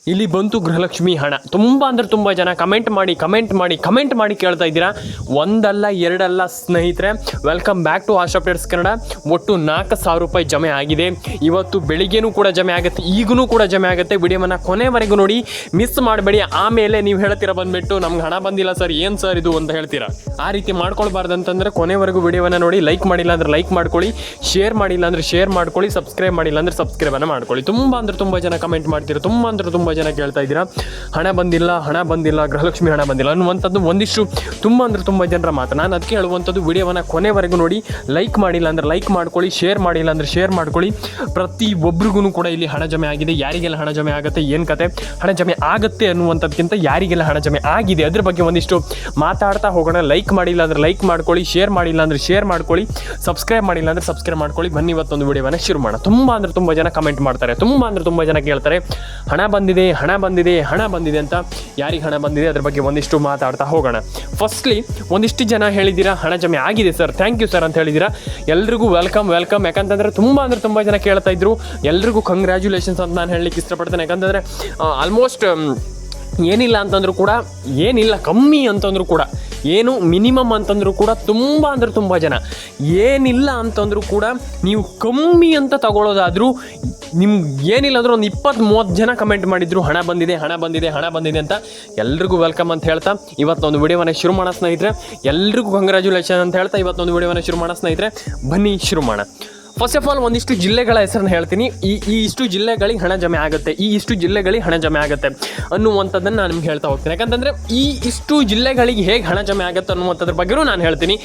ಇಲ್ಲಿ ಬಂತು ಗೃಹಲಕ್ಷ್ಮಿ ಹಣ. ತುಂಬ ಅಂದರೆ ತುಂಬ ಜನ ಕಮೆಂಟ್ ಮಾಡಿ ಕೇಳ್ತಾ ಇದ್ದೀರಾ. ಒಂದಲ್ಲ ಎರಡಲ್ಲ ಸ್ನೇಹಿತರೆ, welcome back to Ash updates Kannada. ಒಟ್ಟು 4,000 ರೂಪಾಯಿ ಜಮೆ ಆಗಿದೆ. ಇವತ್ತು ಬೆಳಿಗ್ಗೆನೂ ಕೂಡ ಜಮೆ ಆಗುತ್ತೆ, ಈಗಲೂ ಕೂಡ ಜಮೆ ಆಗುತ್ತೆ. ವಿಡಿಯೋವನ್ನು ಕೊನೆವರೆಗೂ ನೋಡಿ, ಮಿಸ್ ಮಾಡಬೇಡಿ. ಆಮೇಲೆ ನೀವು ಹೇಳ್ತೀರಾ ಬಂದುಬಿಟ್ಟು ನಮ್ಗೆ ಹಣ ಬಂದಿಲ್ಲ ಸರ್, ಏನು ಸರ್ ಇದು ಅಂತ ಹೇಳ್ತೀರಾ. ಆ ರೀತಿ ಮಾಡ್ಕೊಳ್ಬಾರ್ದು ಅಂತಂದರೆ ಕೊನೆವರೆಗೂ ವಿಡಿಯೋವನ್ನು ನೋಡಿ. ಲೈಕ್ ಮಾಡಿಲ್ಲ ಅಂದರೆ ಲೈಕ್ ಮಾಡ್ಕೊಳ್ಳಿ, ಶೇರ್ ಮಾಡಿಲ್ಲ ಅಂದರೆ ಶೇರ್ ಮಾಡ್ಕೊಳ್ಳಿ, ಸಬ್ಸ್ಕ್ರೈಬ್ ಮಾಡಿಲ್ಲ ಅಂದರೆ ಸಬ್ಸ್ಕ್ರೈಬನ್ನು ಮಾಡ್ಕೊಳ್ಳಿ. ತುಂಬ ಅಂದರೆ ತುಂಬ ಜನ ಕಮೆಂಟ್ ಮಾಡ್ತೀರಾ, ತುಂಬ ಅಂದರೆ ತುಂಬ ಜನ ಕೇಳ್ತಾ ಇದ್ದೀರಾ ಹಣ ಬಂದಿಲ್ಲ, ಗೃಹಲಕ್ಷ್ಮಿ ಹಣ ಬಂದಿಲ್ಲ ಅನ್ನುವಂಥದ್ದು ಒಂದಿಷ್ಟು ತುಂಬ ಅಂದರೆ ತುಂಬ ಜನರ ಮಾತು. ನಾನು ಅದಕ್ಕೆ ಹೇಳುವಂಥದ್ದು, ವಿಡಿಯೋವನ್ನು ಕೊನೆವರೆಗೂ ನೋಡಿ. ಲೈಕ್ ಮಾಡಿಲ್ಲ ಅಂದರೆ ಲೈಕ್ ಮಾಡ್ಕೊಳ್ಳಿ, ಶೇರ್ ಮಾಡಿಲ್ಲ ಅಂದರೆ ಶೇರ್ ಮಾಡ್ಕೊಳ್ಳಿ. ಪ್ರತಿಯೊಬ್ಬರಿಗೂ ಕೂಡ ಇಲ್ಲಿ ಹಣ ಜಮೆ ಆಗಿದೆ. ಯಾರಿಗೆಲ್ಲ ಹಣ ಜಮೆ ಆಗುತ್ತೆ, ಏನು ಕತೆ, ಹಣ ಜಮೆ ಆಗುತ್ತೆ ಅನ್ನುವಂಥದ್ದಕ್ಕಿಂತ ಯಾರಿಗೆಲ್ಲ ಹಣ ಜಮೆ ಆಗಿದೆ ಅದ್ರ ಬಗ್ಗೆ ಒಂದಿಷ್ಟು ಮಾತಾಡ್ತಾ ಹೋಗೋಣ. ಲೈಕ್ ಮಾಡಿಲ್ಲ ಅಂದರೆ ಲೈಕ್ ಮಾಡ್ಕೊಳ್ಳಿ, ಶೇರ್ ಮಾಡಿಲ್ಲ ಅಂದರೆ ಶೇರ್ ಮಾಡ್ಕೊಳ್ಳಿ, ಸಬ್ಸ್ಕ್ರೈಬ್ ಮಾಡಿಲ್ಲ ಅಂದರೆ ಸಬ್ಸ್ಕ್ರೈಬ್ ಮಾಡ್ಕೊಳ್ಳಿ. ಬನ್ನಿ ಇವತ್ತೊಂದು ವಿಡಿಯೋವನ್ನು ಶುರು ಮಾಡೋಣ. ತುಂಬ ಅಂದರೆ ತುಂಬ ಜನ ಕಮೆಂಟ್ ಮಾಡ್ತಾರೆ, ತುಂಬ ಅಂದರೆ ತುಂಬ ಜನ ಕೇಳ್ತಾರೆ ಹಣ ಬಂದಿದೆ ಅಂತ. ಯಾರಿಗೆ ಹಣ ಬಂದಿದೆ ಅದ್ರ ಬಗ್ಗೆ ಒಂದಿಷ್ಟು ಮಾತಾಡ್ತಾ ಹೋಗೋಣ. ಫಸ್ಟ್ಲಿ ಒಂದಿಷ್ಟು ಜನ ಹೇಳಿದ್ದೀರಾ ಹಣ ಜಮೆ ಆಗಿದೆ ಸರ್, ಥ್ಯಾಂಕ್ ಯು ಸರ್ ಅಂತ ಹೇಳಿದ್ದೀರಾ. ಎಲ್ರಿಗೂ ವೆಲ್ಕಮ್. ಯಾಕಂತಂದರೆ ತುಂಬ ಅಂದರೆ ತುಂಬ ಜನ ಕೇಳ್ತಾ ಇದ್ರು. ಎಲ್ರಿಗೂ ಕಂಗ್ರ್ಯಾಚುಲೇಷನ್ಸ್ ಅಂತ ನಾನು ಹೇಳಲಿಕ್ಕೆ ಇಷ್ಟಪಡ್ತೇನೆ. ಯಾಕಂತಂದರೆ ಆಲ್ಮೋಸ್ಟ್ ಏನಿಲ್ಲ ಅಂತಂದರೂ ಕೂಡ, ಏನಿಲ್ಲ ಕಮ್ಮಿ ಅಂತಂದರೂ ಕೂಡ, ಏನು ಮಿನಿಮಮ್ ಅಂತಂದರೂ ಕೂಡ ತುಂಬ ಅಂದರೆ ತುಂಬ ಜನ, ಏನಿಲ್ಲ ಅಂತಂದರೂ ಕೂಡ ನೀವು ಕಮ್ಮಿ ಅಂತ ತಗೊಳ್ಳೋದಾದರೂ ನಿಮ್ಗೆ ಏನಿಲ್ಲ ಅಂದರೂ ಒಂದು 20-30 ಜನ ಕಮೆಂಟ್ ಮಾಡಿದ್ರು ಹಣ ಬಂದಿದೆ ಅಂತ. ಎಲ್ರಿಗೂ ವೆಲ್ಕಮ್ ಅಂತ ಹೇಳ್ತಾ ಇವತ್ತೊಂದು ವಿಡಿಯೋವನ್ನು ಶುರು ಮಾಡೋಣ ಸ್ನೇಹಿತರೆ. ಎಲ್ರಿಗೂ ಕಂಗ್ರ್ಯಾಚುಲೇಷನ್ ಅಂತ ಹೇಳ್ತಾ ಇವತ್ತೊಂದು ವಿಡಿಯೋವನ್ನು ಶುರು ಮಾಡೋಣ ಸ್ನೇಹಿತರೆ. ಬನ್ನಿ ಶುರು ಮಾಡೋಣ. ಫಸ್ಟ್ ಆಫ್ ಆಲ್ ಒಂದಿಷ್ಟು ಜಿಲ್ಲೆಗಳ ಹೆಸರನ್ನು ಹೇಳ್ತೀನಿ. ಇಷ್ಟು ಜಿಲ್ಲೆಗಳಿಗೆ ಹಣ ಜಮೆ ಆಗುತ್ತೆ, ಇಷ್ಟು ಜಿಲ್ಲೆಗಳಿಗೆ ಹಣ ಜಮೆ ಆಗುತ್ತೆ ಅನ್ನುವಂಥದ್ದನ್ನು ನಾನು ನಿಮ್ಗೆ ಹೇಳ್ತಾ ಹೋಗ್ತೀನಿ. ಯಾಕಂತಂದರೆ ಇಷ್ಟು ಜಿಲ್ಲೆಗಳಿಗೆ ಹೇಗೆ ಹಣ ಜಮೆ ಆಗುತ್ತೆ ಅನ್ನುವಂಥದ್ರ ಬಗ್ಗೆಯೂ ನಾನು ಹೇಳ್ತೀನಿ.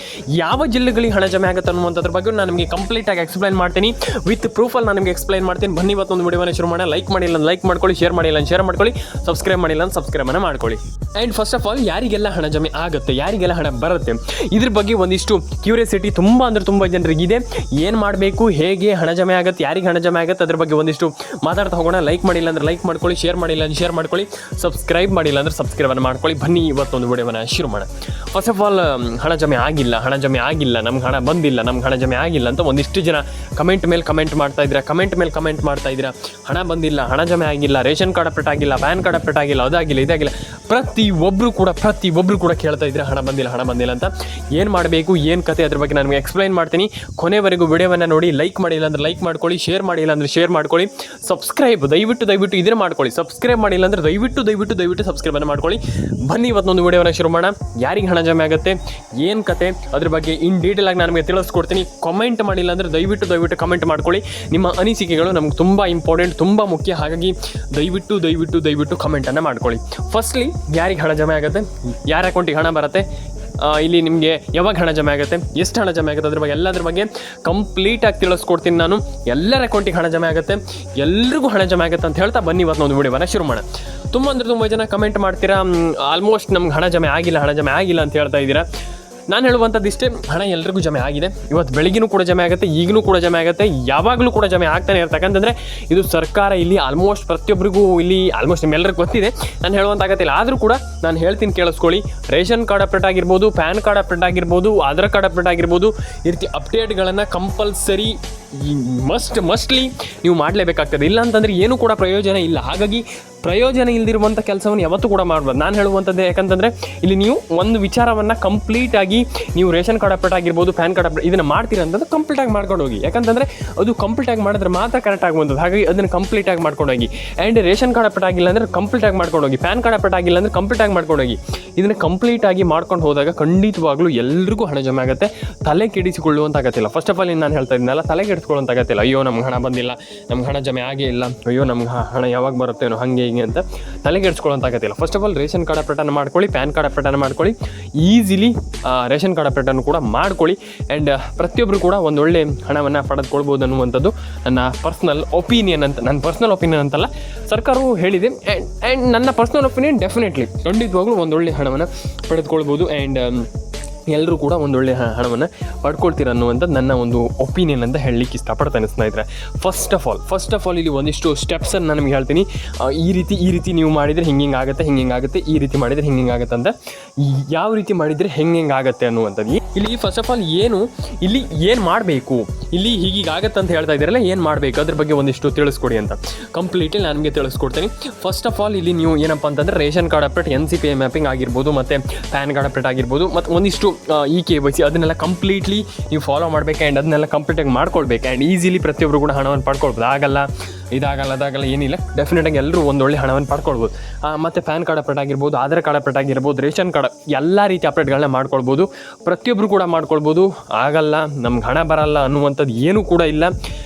ಯಾವ ಜಿಲ್ಲೆಗಳಿಗೆ ಹಣ ಜಮೆ ಆಗುತ್ತೆ ಅನ್ನುವಂಥದ್ರ ಬಗ್ಗೆ ನಾನು ನಿಮಗೆ ಕಂಪ್ಲೀಟಾಗಿ ಎಕ್ಸ್ಪ್ಲೈನ್ ಮಾಡ್ತೀನಿ. ವಿತ್ ಪ್ರೂಫಲ್ಲಿ ನಾನು ನಿಮಗೆ ಎಕ್ಸ್ಪ್ಲೈನ್ ಮಾಡ್ತೀನಿ. ಬನ್ನಿ ಇವತ್ತೊಂದು ವಿಡಿಯೋವನ್ನು ಶುರು ಮಾಡೋಣ. ಲೈಕ್ ಮಾಡಿಲ್ಲ ಲೈಕ್ ಮಾಡ್ಕೊಳ್ಳಿ, ಶೇರ್ ಮಾಡಿಲ್ಲ ಶೇರ್ ಮಾಡ್ಕೊಳ್ಳಿ, ಸಬ್ಸ್ಕ್ರೈಬ್ ಮಾಡಿಲ್ಲ ಅಂತ ಸಬ್ಸ್ಕ್ರೈಬನ್ನು ಮಾಡ್ಕೊಳ್ಳಿ. ಆ್ಯಂಡ್ ಫಸ್ಟ್ ಆಫ್ ಆಲ್ ಯಾರಿಗೆಲ್ಲ ಹಣ ಜಮೆ ಆಗುತ್ತೆ, ಯಾರಿಗೆಲ್ಲ ಹಣ ಬರುತ್ತೆ, ಇದ್ರ ಬಗ್ಗೆ ಒಂದಿಷ್ಟು ಕ್ಯೂರಿಯಾಸಿಟಿ ತುಂಬ ಅಂದರೆ ತುಂಬ ಜನರಿಗಿದೆ. ಏನು ಮಾಡಬೇಕು, ಹೇಗೆ ಹಣ ಜಮೆ ಆಗುತ್ತೆ, ಯಾರಿಗೆ ಹಣ ಜಮೆ ಆಗುತ್ತೆ ಅದ್ರ ಬಗ್ಗೆ ಒಂದಿಷ್ಟು ಮಾತಾಡ್ತಾ ಹೋಗೋಣ. ಲೈಕ್ ಮಾಡಿಲ್ಲ ಅಂದರೆ ಲೈಕ್ ಮಾಡ್ಕೊಳ್ಳಿ, ಶೇರ್ ಮಾಡಿಲ್ಲ ಅಂದರೆ ಶೇರ್ ಮಾಡ್ಕೊಳ್ಳಿ, ಸಬ್ಸ್ಕ್ರೈಬ್ ಮಾಡಿಲ್ಲ ಅಂದರೆ ಸಬ್ಸ್ಕ್ರೈಬನ್ನು ಮಾಡ್ಕೊಳ್ಳಿ. ಬನ್ನಿ ಇವತ್ತೊಂದು ವಿಡಿಯೋವನ್ನು ಶುರು ಮಾಡೋಣ. ಫಸ್ಟ್ ಆಫ್ ಆಲ್ ಹಣ ಜಮೆ ಆಗಿಲ್ಲ, ನಮ್ಗೆ ಹಣ ಬಂದಿಲ್ಲ, ನಮ್ಗೆ ಹಣ ಜಮೆ ಆಗಿಲ್ಲ ಅಂತ ಒಂದಿಷ್ಟು ಜನ ಕಮೆಂಟ್ ಮೇಲೆ ಕಮೆಂಟ್ ಮಾಡ್ತಾ ಇದ್ದೀರಾ. ಹಣ ಬಂದಿಲ್ಲ, ಹಣ ಜಮೆ ಆಗಿಲ್ಲ, ರೇಷನ್ ಕಾರ್ಡ್ ಅಪ್ಡೇಟ್ ಆಗಿಲ್ಲ, ಪ್ಯಾನ್ ಕಾರ್ಡ್ ಅಪ್ಡೇಟ್ ಆಗಿಲ್ಲ, ಅದಾಗಿಲ್ಲ ಇದಾಗಿಲ್ಲ. ಪ್ರತಿಯೊಬ್ಬರು ಕೂಡ ಕೇಳ್ತಾ ಇದ್ದೀರಾ ಹಣ ಬಂದಿಲ್ಲ ಅಂತ. ಏನು ಮಾಡಬೇಕು, ಏನು ಕತೆ ಅದ್ರ ಬಗ್ಗೆ ನಾನು ಎಕ್ಸ್ಪ್ಲೈನ್ ಮಾಡ್ತೀನಿ. ಕೊನೆವರೆಗೂ ವಿಡಿಯೋವನ್ನು ನೋಡಿ. ಲೈಕ್ ಮಾಡಿಲ್ಲ ಅಂದರೆ ಲೈಕ್ ಮಾಡ್ಕೊಳ್ಳಿ, ಶೇರ್ ಮಾಡಿಲ್ಲ ಅಂದರೆ ಶೇರ್ ಮಾಡ್ಕೊಳ್ಳಿ, ಸಬ್ಸ್ಕ್ರೈಬ್ ದಯವಿಟ್ಟು ಇದನ್ನು ಮಾಡ್ಕೊಳ್ಳಿ. ಸಬ್ಸ್ಕ್ರೈಬ್ ಮಾಡಿಲ್ಲ ಅಂದರೆ ದಯವಿಟ್ಟು ಸಬ್ಸ್ಕ್ರೈಬನ್ನು ಮಾಡ್ಕೊಳ್ಳಿ. ಬನ್ನಿ ಇವತ್ತೊಂದು ವಿಡಿಯೋವನ್ನು ಶುರು ಮಾಡೋಣ. ಯಾರಿಗೆ ಹಣ ಜಮೆ ಆಗುತ್ತೆ, ಏನು ಕತೆ ಅದ್ರ ಬಗ್ಗೆ ಇನ್ ಡೀಟೇಲ್ ಆಗಿ ನಾನು ನಿಮಗೆ ತಿಳಿಸ್ಕೊಡ್ತೀನಿ. ಕಮೆಂಟ್ ಮಾಡಿಲ್ಲ ಅಂದರೆ ದಯವಿಟ್ಟು ಕಮೆಂಟ್ ಮಾಡ್ಕೊಳ್ಳಿ. ನಿಮ್ಮ ಅನಿಸಿಕೆಗಳು ನಮ್ಗೆ ತುಂಬ ಇಂಪಾರ್ಟೆಂಟ್, ತುಂಬ ಮುಖ್ಯ. ಹಾಗಾಗಿ ದಯವಿಟ್ಟು ಕಮೆಂಟನ್ನು ಮಾಡ್ಕೊಳ್ಳಿ. ಫಸ್ಟ್ಲಿ ಯಾರಿಗೆ ಹಣ ಜಮೆ ಆಗುತ್ತೆ, ಯಾರ ಅಕೌಂಟಿಗೆ ಹಣ ಬರುತ್ತೆ, ಇಲ್ಲಿ ನಿಮಗೆ ಯಾವಾಗ ಹಣ ಜಮೆ ಆಗುತ್ತೆ, ಎಷ್ಟು ಹಣ ಜಮೆ ಆಗುತ್ತೆ ಎಲ್ಲದ್ರ ಬಗ್ಗೆ ಕಂಪ್ಲೀಟಾಗಿ ತಿಳಿಸ್ಕೊಡ್ತೀನಿ ನಾನು. ಎಲ್ಲರ ಅಕೌಂಟಿಗೆ ಹಣ ಜಮೆ ಆಗುತ್ತೆ, ಎಲ್ರಿಗೂ ಹಣ ಜಮೆ ಆಗುತ್ತೆ ಅಂತ ಹೇಳ್ತಾ ಬನ್ನಿ ಇವತ್ತೊಂದು ವಿಡಿಯೋವನ್ನು ಶುರು ಮಾಡೋಣ. ತುಂಬ ಜನ ಕಮೆಂಟ್ ಮಾಡ್ತೀರಾ, ಆಲ್ಮೋಸ್ಟ್ ನಮ್ಗೆ ಹಣ ಜಮೆ ಆಗಿಲ್ಲ ಅಂತ ಹೇಳ್ತಾ ಇದ್ದೀರಾ. ನಾನು ಹೇಳುವಂಥದ್ದು ಇಷ್ಟೇ, ಹಣ ಎಲ್ರಿಗೂ ಜಮೆ ಆಗಿದೆ. ಇವತ್ತು ಬೆಳಗ್ಗೆನೂ ಕೂಡ ಜಮೆ ಆಗುತ್ತೆ, ಈಗಲೂ ಕೂಡ ಜಮೆ ಆಗುತ್ತೆ, ಯಾವಾಗಲೂ ಕೂಡ ಜಮೆ ಆಗ್ತಾನೆ ಇರ್ತಕ್ಕಂತಂದರೆ ಇದು ಸರ್ಕಾರ ಇಲ್ಲಿ ಆಲ್ಮೋಸ್ಟ್ ಪ್ರತಿಯೊಬ್ಬರಿಗೂ ಇಲ್ಲಿ ಆಲ್ಮೋಸ್ಟ್ ನಿಮ್ಮೆಲ್ಲರಿಗೂ ಗೊತ್ತಿದೆ, ನಾನು ಹೇಳುವಂತಾಗತ್ತಿಲ್ಲ. ಆದರೂ ಕೂಡ ನಾನು ಹೇಳ್ತೀನಿ, ಕೇಳಿಸ್ಕೊಳ್ಳಿ. ರೇಷನ್ ಕಾರ್ಡ್ ಅಪ್ಡೇಟ್ ಆಗಿರ್ಬೋದು, ಪ್ಯಾನ್ ಕಾರ್ಡ್ ಅಪ್ಡೇಟ್ ಆಗಿರ್ಬೋದು, ಆಧಾರ್ ಕಾರ್ಡ್ ಅಪ್ಡೇಟ್ ಆಗಿರ್ಬೋದು, ಈ ರೀತಿ ಅಪ್ಡೇಟ್ಗಳನ್ನು ಕಂಪಲ್ಸರಿ ಮಸ್ಟ್ಲಿ ನೀವು ಮಾಡಲೇಬೇಕಾಗ್ತದೆ. ಇಲ್ಲ ಅಂತಂದರೆ ಏನೂ ಕೂಡ ಪ್ರಯೋಜನ ಇಲ್ಲ. ಹಾಗಾಗಿ ಪ್ರಯೋಜನ ಇಲ್ಲದಿರುವಂಥ ಕೆಲಸವನ್ನು ಯಾವತ್ತೂ ಕೂಡ ಮಾಡ್ಬೋದು. ನಾನು ಹೇಳುವಂಥದ್ದು ಯಾಕಂತಂದರೆ ಇಲ್ಲಿ ನೀವು ಒಂದು ವಿಚಾರವನ್ನು ಕಂಪ್ಲೀಟಾಗಿ ನೀವು ರೇಷನ್ ಕಾರ್ಡ್ ಅಪ್ಡೇಟ್ ಆಗಿರ್ಬೋದು, ಪ್ಯಾನ್ ಕಾರ್ಡ್ ಅಪ್ಡೇಟ್ ಇದನ್ನು ಮಾಡ್ತೀರ ಅಂತಂದ್ರೆ ಕಂಪ್ಲೀಟಾಗಿ ಮಾಡ್ಕೊಂಡು ಹೋಗಿ. ಯಾಕಂತಂದರೆ ಅದು ಕಂಪ್ಲೀಟಾಗಿ ಮಾಡಿದ್ರೆ ಮಾತ್ರ ಕರೆಕ್ಟ್ ಆಗುವಂಥದ್ದು. ಹಾಗಾಗಿ ಅದನ್ನು ಕಂಪ್ಲೀಟಾಗಿ ಮಾಡ್ಕೊಂಡು ಹೋಗಿ. ಆ್ಯಂಡ್ ರೇಷನ್ ಕಾರ್ಡ್ ಅಪ್ಡೇಟ್ ಆಗಿಲ್ಲ ಅಂದರೆ ಕಂಪ್ಲೀಟಾಗಿ ಮಾಡ್ಕೊಂಡು ಹೋಗಿ, ಪ್ಯಾನ್ ಕಾರ್ಡ್ ಅಪ್ಡೇಟ್ ಆಗಿಲ್ಲ ಅಂದರೆ ಕಂಪ್ಲೀಟಾಗಿ ಮಾಡ್ಕೊಂಡು ಹೋಗಿ. ಇದನ್ನು ಕಂಪ್ಲೀಟಾಗಿ ಮಾಡ್ಕೊಂಡು ಹೋದಾಗ ಖಂಡಿತವಾಗ್ಲೂ ಎಲ್ರಿಗೂ ಹಣ ಜಮೆ ಆಗುತ್ತೆ. ತಲೆ ಕೆಡಿಸಿಕೊಳ್ಳುವಂತಾಗತ್ತಿಲ್ಲ. ಫಸ್ಟ್ ಆಫ್ ಆಲ್ ನಾನು ಹೇಳ್ತಾ ಇದ್ದೀನಲ್ಲ, ತಲೆ ಕೆಡಿಸ್ಕೊಳ್ಳುವಂತಾಗತ್ತಿಲ್ಲ. ಅಯ್ಯೋ ನಮ್ಗೆ ಹಣ ಬಂದಿಲ್ಲ, ನಮ್ಗೆ ಹಣ ಜಮೆ ಆಗೇ ಇಲ್ಲ, ಅಯ್ಯೋ ನಮ್ಗೆ ಹಣ ಯಾವಾಗ ಬರುತ್ತೇನೋ ಹಾಗೆ ಅಂತ ತಲೆಗೆಡ್ಸ್ಕೊಳ್ಳೋಂತಾಗತ್ತಿಲ್ಲ. First of all ration card ಅಪ್ಡೇಟನ್ನು ಮಾಡ್ಕೊಳ್ಳಿ, ಪ್ಯಾನ್ ಕಾರ್ಡ್ ಅಪ್ಡೇಟನ್ನು ಮಾಡ್ಕೊಳ್ಳಿ, ಈಸಿಲಿ ರೇಷನ್ ಕಾರ್ಡ್ ಅಪ್ಡೇಟನ್ನು ಕೂಡ ಮಾಡ್ಕೊಳ್ಳಿ. ಆ್ಯಂಡ್ ಪ್ರತಿಯೊಬ್ಬರು ಕೂಡ ಒಂದೊಳ್ಳೆ ಹಣವನ್ನು ಪಡೆದುಕೊಳ್ಬೋದು ಅನ್ನುವಂಥದ್ದು ನನ್ನ ಪರ್ಸ್ನಲ್ ಒಪಿನಿಯನ್ ಅಂತಲ್ಲ, ಸರ್ಕಾರವು ಹೇಳಿದೆ. ಆ್ಯಂಡ್ ನನ್ನ ಪರ್ಸ್ನಲ್ ಒಪಿನಿಯನ್ ಡೆಫಿನೆಟ್ಲಿ ಖಂಡಿತವಾಗ್ಲೂ ಒಂದೊಳ್ಳೆ ಹಣವನ್ನು ಪಡೆದುಕೊಳ್ಬೋದು. ಆ್ಯಂಡ್ ಎಲ್ಲರೂ ಕೂಡ ಒಂದೊಳ್ಳೆ ಹಣವನ್ನು ಪಡ್ಕೊಳ್ತೀರ ಅನ್ನುವಂಥದ್ದು ನನ್ನ ಒಂದು ಒಪಿನಿಯನ್ ಅಂತ ಹೇಳಲಿಕ್ಕೆ ಇಷ್ಟಪಡ್ತೇನೆ ಸ್ನೇಹಿತರೆ. ಫಸ್ಟ್ ಆಫ್ ಆಲ್ ಇಲ್ಲಿ ಒಂದಿಷ್ಟು ಸ್ಟೆಪ್ಸನ್ನು ನಾನು ನಿಮ್ಗೆ ಹೇಳ್ತೀನಿ. ಈ ರೀತಿ ನೀವು ಮಾಡಿದರೆ ಹಿಂಗೆ ಆಗುತ್ತೆ, ಈ ರೀತಿ ಮಾಡಿದರೆ ಹಿಂಗೆ ಆಗುತ್ತೆ ಅಂತ, ಯಾವ ರೀತಿ ಮಾಡಿದರೆ ಹೆಂಗೆ ಆಗುತ್ತೆ ಅನ್ನುವಂಥದ್ದು. ಇಲ್ಲಿ ಫಸ್ಟ್ ಆಫ್ ಆಲ್ ಇಲ್ಲಿ ಏನು ಮಾಡಬೇಕು, ಇಲ್ಲಿ ಹೀಗೀಗಾಗತ್ತೆ ಅಂತ ಹೇಳ್ತಾ ಇದ್ದಾರಲ್ಲ, ಏನು ಮಾಡಬೇಕು ಅದ್ರ ಬಗ್ಗೆ ಒಂದಿಷ್ಟು ತಿಳಿಸ್ಕೊಡಿ ಅಂತ ಕಂಪ್ಲೀಟ್ಲಿ ನಾನು ನಿಮಗೆ ತಿಳಿಸ್ಕೊಡ್ತೀನಿ. ಫಸ್ಟ್ ಆಫ್ ಆಲ್ ಇಲ್ಲಿ ನೀವು ಏನಪ್ಪ ಅಂತಂದರೆ ration card update, NCPI mapping ಆಗಿರ್ಬೋದು, ಮತ್ತು ಪ್ಯಾನ್ ಕಾರ್ಡ್ ಅಪ್ಡೇಟ್ ಆಗಿರ್ಬೋದು, ಮತ್ತು ಒಂದಿಷ್ಟು KYC ಅದನ್ನೆಲ್ಲ ಕಂಪ್ಲೀಟ್ಲಿ ನೀವು ಫಾಲೋ ಮಾಡಬೇಕು ಆ್ಯಂಡ್ ಅದನ್ನೆಲ್ಲ ಕಂಪ್ಲೀಟಾಗಿ ಮಾಡ್ಕೊಳ್ಬೇಕು. ಆ್ಯಂಡ್ ಈಸಿಲಿ ಪ್ರತಿಯೊಬ್ಬರು ಕೂಡ ಹಣವನ್ನು ಪಡ್ಕೊಳ್ಬೋದು. ಅದಾಗಲ್ಲ ಏನಿಲ್ಲ, ಡೆಫಿನೆಟಾಗಿ ಎಲ್ಲರೂ ಒಂದೊಳ್ಳೆ ಹಣವನ್ನು ಪಡ್ಕೊಳ್ಬೋದು. ಮತ್ತು ಪ್ಯಾನ್ ಕಾರ್ಡ್ ಅಪ್ಡೇಟ್ ಆಗಿರ್ಬೋದು, ಆಧಾರ್ ಕಾರ್ಡ್ ಅಪ್ಡೇಟ್ ಆಗಿರ್ಬೋದು, ರೇಷನ್ ಕಾರ್ಡ್, ಎಲ್ಲ ರೀತಿ ಅಪ್ಡೇಟ್ಗಳನ್ನ ಮಾಡ್ಕೊಳ್ಬೋದು. ಪ್ರತಿಯೊಬ್ಬರು ಕೂಡ ಮಾಡ್ಕೊಳ್ಬೋದು. ಆಗಲ್ಲ ನಮ್ಗೆ ಹಣ ಬರಲ್ಲ ಅನ್ನುವಂಥದ್ದು ಏನೂ ಕೂಡ ಇಲ್ಲ.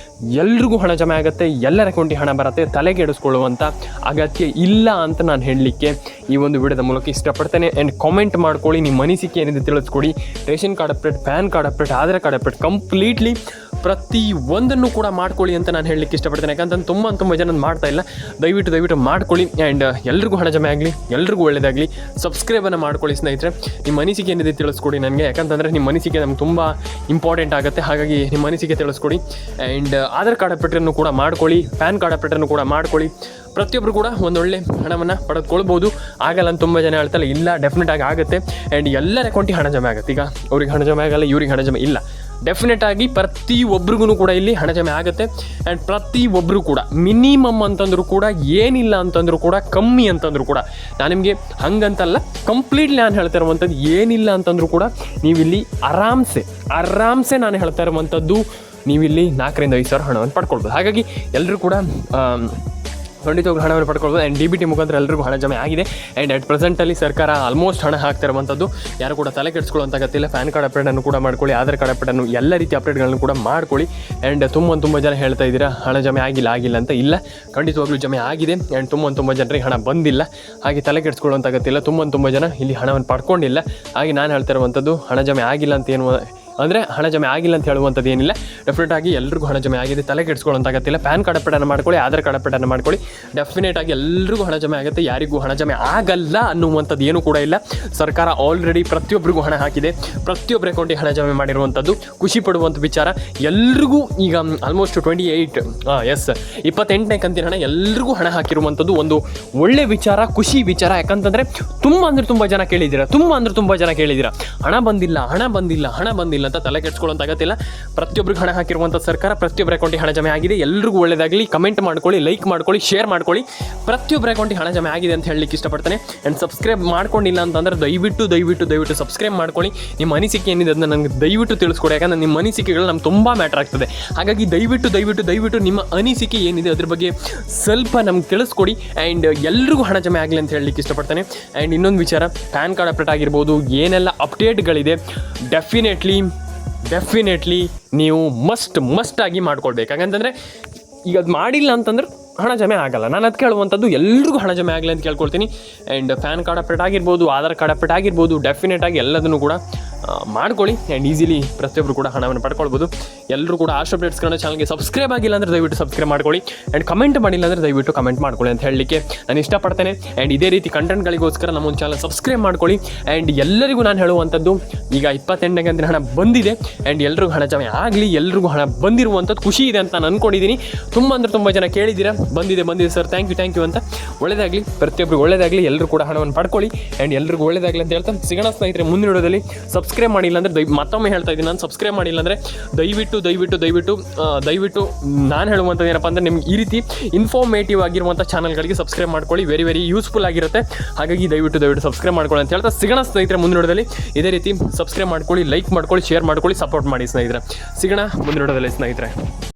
ಎಲ್ರಿಗೂ ಹಣ ಜಮೆ ಆಗುತ್ತೆ, ಎಲ್ಲರ ಅಕೌಂಟಿಗೆ ಹಣ ಬರುತ್ತೆ, ತಲೆಗೆ ಎಡಿಸ್ಕೊಳ್ಳುವಂಥ ಅಗತ್ಯ ಇಲ್ಲ ಅಂತ ನಾನು ಹೇಳಲಿಕ್ಕೆ ಈ ಒಂದು ವಿಡಿಯೋದ ಮೂಲಕ ಇಷ್ಟಪಡ್ತೇನೆ. ಆ್ಯಂಡ್ ಕಾಮೆಂಟ್ ಮಾಡ್ಕೊಳ್ಳಿ, ನಿಮ್ಮ ಅನಿಸಿಕೆ ಏನಿದೆ ತಿಳಿಸ್ಕೊಡಿ. Ration card update, PAN card update, Aadhaar card update completely ಪ್ರತಿ ಒಂದನ್ನು ಕೂಡ ಮಾಡ್ಕೊಳ್ಳಿ ಅಂತ ನಾನು ಹೇಳಲಿಕ್ಕೆ ಇಷ್ಟಪಡ್ತೇನೆ. ಯಾಕಂತಂದು ತುಂಬ ಜನ ಮಾಡ್ತಾ ಇಲ್ಲ. ದಯವಿಟ್ಟು ಮಾಡ್ಕೊಳ್ಳಿ. ಆ್ಯಂಡ್ ಎಲ್ರಿಗೂ ಹಣ ಜಮೆ ಆಗಲಿ, ಎಲ್ರಿಗೂ ಒಳ್ಳೆಯದಾಗಲಿ. ಸಬ್ಸ್ಕ್ರೈಬನ್ನು ಮಾಡ್ಕೊಳ್ಳಿ ಸ್ನೇಹಿತರೆ. ನಿಮ್ಮ ಅನಿಸಿಕೆ ಏನಿದೆ ತಿಳಿಸ್ಕೊಡಿ ನನಗೆ, ಯಾಕಂತಂದರೆ ನಿಮ್ಮ ಅನಿಸಿಕೆ ನಮ್ಗೆ ತುಂಬ ಇಂಪಾರ್ಟೆಂಟ್ ಆಗುತ್ತೆ. ಹಾಗಾಗಿ ನಿಮ್ಮ ಅನಿಸಿಕೆ ತಿಳಿಸ್ಕೊಡಿ. ಆ್ಯಂಡ್ ಆಧಾರ್ ಕಾರ್ಡ್ ಅಪ್ಡೇಟನ್ನು ಕೂಡ ಮಾಡ್ಕೊಳ್ಳಿ, ಪ್ಯಾನ್ ಕಾರ್ಡ್ ಅಪ್ಡೇಟನ್ನು ಕೂಡ ಮಾಡ್ಕೊಳ್ಳಿ. ಪ್ರತಿಯೊಬ್ಬರು ಕೂಡ ಒಂದೊಳ್ಳೆ ಹಣವನ್ನು ಪಡೆದುಕೊಳ್ಬೋದು. ಆಗಲ್ಲ ಅಂತ ತುಂಬ ಜನ ಹೇಳ್ತಾರೆ, ಇಲ್ಲ ಡೆಫಿನೆಟಾಗಿ ಆಗುತ್ತೆ. ಆ್ಯಂಡ್ ಎಲ್ಲರ ಅಕೌಂಟಿಗೆ ಹಣ ಜಮೆ ಆಗುತ್ತೆ. ಈಗ ಅವ್ರಿಗೆ ಹಣ ಜಮೆ ಆಗಲ್ಲ, ಇವ್ರಿಗೆ ಹಣ ಜಮೆ ಇಲ್ಲ, ಡೆಫಿನೆಟಾಗಿ ಪ್ರತಿಯೊಬ್ಬರಿಗೂ ಕೂಡ ಇಲ್ಲಿ ಹಣ ಜಮೆ ಆಗುತ್ತೆ. ಆ್ಯಂಡ್ ಪ್ರತಿಯೊಬ್ಬರು ಕೂಡ ಮಿನಿಮಮ್ ಅಂತಂದರೂ ಕೂಡ, ಏನಿಲ್ಲ ಅಂತಂದರೂ ಕೂಡ, ಕಮ್ಮಿ ಅಂತಂದರೂ ಕೂಡ, ನಾನು ನಿಮಗೆ ಹಂಗಂತಲ್ಲ, ಕಂಪ್ಲೀಟ್ಲಿ ನಾನು ಹೇಳ್ತಾ ಇರುವಂಥದ್ದು ಏನಿಲ್ಲ ಅಂತಂದರೂ ಕೂಡ ನೀವಿಲ್ಲಿ ಆರಾಮ್ಸೆ ನಾನು ಹೇಳ್ತಾ ಇರುವಂಥದ್ದು ನೀವಿಲ್ಲಿ 4 ರಿಂದ 5 ಸಾವಿರ ಹಣವನ್ನು ಪಡ್ಕೊಳ್ಬೋದು. ಹಾಗಾಗಿ ಎಲ್ಲರೂ ಕೂಡ ಖಂಡಿತವಾಗ್ಲೂ ಹಣವನ್ನು ಪಡ್ಕೊಳ್ಬೋದು. ಆ್ಯಂಡ್ DBT ಮುಖಾಂತರ ಎಲ್ಲರಿಗೂ ಹಣ ಜಮೆ ಆಗಿದೆ. ಆ್ಯಂಡ್ ಅಟ್ ಪ್ರೆಸೆಂಟಲ್ಲಿ ಸರ್ಕಾರ ಆಲ್ಮೋಸ್ಟ್ ಹಣ ಹಾಕ್ತಾ ಇರುವಂಥದ್ದು, ಯಾರು ಕೂಡ ತಲೆ ಕೆಡಿಸ್ಕೊಳ್ಳುವಂಥ ಅಗತ್ಯ ಇಲ್ಲ. ಪ್ಯಾನ್ ಕಾರ್ಡ್ ಅಪ್ಡೇಟನ್ನು ಕೂಡ ಮಾಡ್ಕೊಳ್ಳಿ, ಆಧಾರ್ ಕಾರ್ಡ್ ಅಪ್ಡೇಟನ್ನು, ಎಲ್ಲ ರೀತಿ ಅಪ್ಡೇಟ್ಗಳನ್ನು ಕೂಡ ಮಾಡ್ಕೊಳ್ಳಿ. ಆ್ಯಂಡ್ ತುಂಬ ಜನ ಹೇಳ್ತಾ ಇದ್ದೀರಾ ಹಣ ಜಮೆ ಆಗಿಲ್ಲ ಅಂತ. ಇಲ್ಲ, ಖಂಡಿತವಾಗ್ಲೂ ಜಮೆ ಆಗಿದೆ. ಆ್ಯಂಡ್ ತುಂಬ ಜನರಿಗೆ ಹಣ ಬಂದಿಲ್ಲ. ಹಾಗೆ ತಲೆ ಕೆಡಿಸ್ಕೊಳ್ಳುವಂಥ ಅಗತ್ಯ ಇಲ್ಲ. ತುಂಬ ಜನ ಇಲ್ಲಿ ಹಣವನ್ನು ಪಡ್ಕೊಂಡಿಲ್ಲ. ಹಾಗೆ ನಾನು ಹೇಳ್ತಾ ಇರುವಂಥದ್ದು ಹಣ ಜಮೆ ಆಗಿಲ್ಲ ಅಂತ ಏನು ಅಂದರೆ ಹಣ ಜಮೆ ಆಗಿಲ್ಲ ಅಂತ ಹೇಳುವಂಥದ್ದು ಏನಿಲ್ಲ. ಡೆಫಿನೆಟಾಗಿ ಎಲ್ರಿಗೂ ಹಣ ಜಮೆ ಆಗಿದೆ, ತಲೆ ಕೆಡಿಸ್ಕೊಳ್ಳೋಂಥ ಅಗತ್ಯ ಇಲ್ಲ. ಪ್ಯಾನ್ ಕಾರ್ಡ್ ಅಪ್ಡೇಟನ್ನು ಮಾಡ್ಕೊಳ್ಳಿ, ಆಧಾರ್ ಕಾರ್ಡ್ ಅಪ್ಡೇಟನ್ನು ಮಾಡ್ಕೊಳ್ಳಿ. ಡೆಫಿನೆಟಾಗಿ ಎಲ್ರಿಗೂ ಹಣ ಜಮೆ ಆಗುತ್ತೆ, ಯಾರಿಗೂ ಹಣ ಜಮೆ ಆಗಲ್ಲ ಅನ್ನುವಂಥದ್ದು ಏನೂ ಕೂಡ ಇಲ್ಲ. ಸರ್ಕಾರ ಆಲ್ರೆಡಿ ಪ್ರತಿಯೊಬ್ಬರಿಗೂ ಹಣ ಹಾಕಿದೆ, ಪ್ರತಿಯೊಬ್ಬರ ಅಕೌಂಟಿಗೆ ಹಣ ಜಮೆ ಮಾಡಿರುವಂಥದ್ದು ಖುಷಿ ಪಡುವಂಥ ವಿಚಾರ. ಎಲ್ರಿಗೂ ಈಗ ಆಲ್ಮೋಸ್ಟ್ 28ನೇ ಕಂತಿನ ಹಣ ಎಲ್ರಿಗೂ ಹಣ ಹಾಕಿರುವಂಥದ್ದು ಒಂದು ಒಳ್ಳೆ ವಿಚಾರ, ಖುಷಿ ವಿಚಾರ. ಯಾಕಂತಂದರೆ ತುಂಬ ಜನ ಕೇಳಿದ್ದೀರಾ ಹಣ ಬಂದಿಲ್ಲ ಅಂತ ತಲೆ ಕೆಡಿಸ್ಕೊಳ್ಳೋಂಥ ಅಗತ್ಯ ಇಲ್ಲ. ಪ್ರತಿಯೊಬ್ಬರಿಗೆ ಹಣ ಹಾಕಿರುವಂಥ ಸರ್ಕಾರ ಪ್ರತಿಯೊಬ್ಬರ ಅಕೌಂಟಿಗೆ ಹಣ ಜಮೆ ಆಗಿದೆ. ಎಲ್ರಿಗೂ ಒಳ್ಳೆಯದಾಗಲಿ. ಕಮೆಂಟ್ ಮಾಡ್ಕೊಳ್ಳಿ, ಲೈಕ್ ಮಾಡ್ಕೊಳ್ಳಿ, ಶೇರ್ ಮಾಡ್ಕೊಳ್ಳಿ. ಪ್ರತಿಯೊಬ್ಬರ ಅಕೌಂಟಿಗೆ ಹಣ ಜಮೆ ಆಗಿದೆ ಅಂತ ಹೇಳಲಿಕ್ಕೆ ಇಷ್ಟಪಡ್ತೇನೆ. ಆ್ಯಂಡ್ ಸಬ್ಸ್ಕ್ರೈಬ್ ಮಾಡ್ಕೊಂಡಿಲ್ಲ ಅಂತಂದರೆ ದಯವಿಟ್ಟು ಸಬ್ಸ್ಕ್ರೈಬ್ ಮಾಡ್ಕೊಳ್ಳಿ. ನಿಮ್ಮ ಅನಿಸಿಕೆ ಏನಿದೆ ಅದನ್ನು ನನಗೆ ದಯವಿಟ್ಟು ತಿಳಿಸ್ಕೊಡಿ. ಯಾಕಂದರೆ ನಿಮ್ಮ ಅನಿಸಿಕೆಗಳು ನಮ್ಗೆ ತುಂಬ ಮ್ಯಾಟರ್ ಆಗ್ತದೆ. ಹಾಗಾಗಿ ದಯವಿಟ್ಟು ನಿಮ್ಮ ಅನಿಸಿಕೆ ಏನಿದೆ ಅದ್ರ ಬಗ್ಗೆ ಸ್ವಲ್ಪ ನಮ್ಗೆ ತಿಳಿಸ್ಕೊಡಿ. ಆ್ಯಂಡ್ ಎಲ್ರಿಗೂ ಹಣ ಜಮೆ ಆಗಲಿ ಅಂತ ಹೇಳಲಿಕ್ಕೆ ಇಷ್ಟಪಡ್ತೇನೆ. ಆ್ಯಂಡ್ ಇನ್ನೊಂದು ವಿಚಾರ, ಪ್ಯಾನ್ ಕಾರ್ಡ್ ಅಪ್ಡೇಟ್ ಆಗಿರ್ಬೋದು, ಏನೆಲ್ಲ ಅಪ್ಡೇಟ್ಗಳಿದೆ ಡೆಫಿನೆಟ್ಲಿ ನೀವು ಮಸ್ಟ್ ಆಗಿ ಮಾಡ್ಕೊಳ್ಬೇಕು. ಯಾಕಂತಂದರೆ ಈಗ ಅದು ಮಾಡಿಲ್ಲ ಅಂತಂದ್ರೆ ಹಣ ಜಮೆ ಆಗಲ್ಲ. ನಾನು ಅದು ಕೇಳುವಂಥದ್ದು ಎಲ್ರಿಗೂ ಹಣ ಜಮೆ ಆಗಲಿ ಅಂತ ಕೇಳ್ಕೊಳ್ತೀನಿ. ಆ್ಯಂಡ್ ಪ್ಯಾನ್ ಕಾರ್ಡ್ ಅಪ್ಡೇಟ್ ಆಗಿರ್ಬೋದು, ಆಧಾರ್ ಕಾರ್ಡ್ ಅಪ್ಡೇಟ್ ಆಗಿರ್ಬೋದು, ಡೆಫಿನೆಟಾಗಿ ಎಲ್ಲದನ್ನು ಕೂಡ ಮಾಡ್ಕೊಳ್ಳಿ. ಆ್ಯಂಡ್ ಈಸಿಲಿ ಪ್ರತಿಯೊಬ್ಬರು ಕೂಡ ಹಣವನ್ನು ಪಡ್ಕೊಳ್ಬೋದು. ಎಲ್ಲರೂ ಕೂಡ ಆಶ್ ಅಪ್ಡೇಟ್ಸ್ ಕನ್ನಡ ಚಾನಲ್ಗೆ ಸಬ್ಸ್ಕ್ರೈಬ್ ಆಗಿಲ್ಲ ಅಂದರೆ ದಯವಿಟ್ಟು ಸಬ್ಸ್ಕ್ರೈಬ್ ಮಾಡ್ಕೊಳ್ಳಿ. ಆ್ಯಂಡ್ ಕಮೆಂಟ್ ಮಾಡಿಲ್ಲ ಅಂದರೆ ದಯವಿಟ್ಟು ಕಮೆಂಟ್ ಮಾಡ್ಕೊಳ್ಳಿ ಅಂತ ಹೇಳಲಿಕ್ಕೆ ನಾನು ಇಷ್ಟಪಡ್ತೇನೆ. ಆ್ಯಂಡ್ ಇದೇ ರೀತಿ ಕಂಟೆಂಟ್ಗಳಿಗೋಸ್ಕರ ನಮ್ಮೊಂದು ಚಾನಲ್ ಸಬ್ಸ್ಕ್ರೈಬ್ ಮಾಡ್ಕೊಳ್ಳಿ. ಆ್ಯಂಡ್ ಎಲ್ಲರಿಗೂ ನಾನು ಹೇಳುವಂಥದ್ದು, ಈಗ 28ನೇ ಕಂತಿನ ಹಣ ಬಂದಿದೆ. ಆ್ಯಂಡ್ ಎಲ್ರಿಗೂ ಹಣ ಜಮೆ ಆಗಲಿ, ಎಲ್ರಿಗೂ ಹಣ ಬಂದಿರುವಂಥದ್ದು ಖುಷಿ ಇದೆ ಅಂತ ನಾನು ಅಂದ್ಕೊಂಡಿದ್ದೀನಿ. ತುಂಬ ಜನ ಕೇಳಿದ್ದೀರಾ ಬಂದಿದೆ ಸರ್, ಥ್ಯಾಂಕ್ ಯು ಅಂತ. ಒಳ್ಳೆಯದಾಗಲಿ, ಪ್ರತಿಯೊಬ್ಬರಿಗೂ ಒಳ್ಳೆಯದಾಗಲಿ. ಎಲ್ಲರೂ ಕೂಡ ಹಣವನ್ನು ಪಡ್ಕೊಳ್ಳಿ. ಆ್ಯಂಡ್ ಎಲ್ರಿಗೂ ಒಳ್ಳೆಯದಾಗಲಿ ಅಂತ ಹೇಳ್ತಾ ಸಿಗೋಣ ಸ್ನೇಹಿತರೆ ಮುಂದಿನ ವಿಡಿಯೋದಲ್ಲಿ. ಸಬ್ಸ್ಕ್ರೈಬ್ ಮಾಡಿಲ್ಲ ಅಂದರೆ ಮತ್ತೊಮ್ಮೆ ಹೇಳ್ತಾ ಇದ್ದೀನಿ, ನಾನು ಸಬ್ಸ್ಕ್ರೈಬ್ ಮಾಡಿಲ್ಲ ಅಂದರೆ ದಯವಿಟ್ಟು ನಾನು ಹೇಳುವಂಥದ್ದು ಏನಪ್ಪ ಅಂದರೆ, ನಿಮ್ಗೆ ಈ ರೀತಿ ಇನ್ಫಾರ್ಮೇಟಿವ್ ಆಗಿರುವಂಥ ಚಾನಲ್ಗಳಿಗೆ ಸಬ್ಸ್ಕ್ರೈಬ್ ಮಾಡ್ಕೊಳ್ಳಿ. ವೆರಿ ಯೂಸ್ಫುಲ್ ಆಗಿರುತ್ತೆ. ಹಾಗಾಗಿ ದಯವಿಟ್ಟು ಸಬ್ಸ್ಕ್ರೈಬ್ ಮಾಡ್ಕೊಳ್ಳಿ ಅಂತ ಹೇಳ್ತಾ ಸಿಗೋಣ ಸ್ನೇಹಿತರೆ ಮುಂದಿನ ವಿಡಿಯೋದಲ್ಲಿ. ಇದೇ ರೀತಿ ಸಬ್ಸ್ಕ್ರೈಬ್ ಮಾಡ್ಕೊಳ್ಳಿ, ಲೈಕ್ ಮಾಡ್ಕೊಳ್ಳಿ, ಶೇರ್ ಮಾಡ್ಕೊಳ್ಳಿ, ಸಪೋರ್ಟ್ ಮಾಡಿ ಸ್ನೇಹಿತರೆ. ಸಿಗೋಣ ಮುಂದಿನ ವಿಡಿಯೋದಲ್ಲಿ ಸ್ನೇಹಿತರೆ.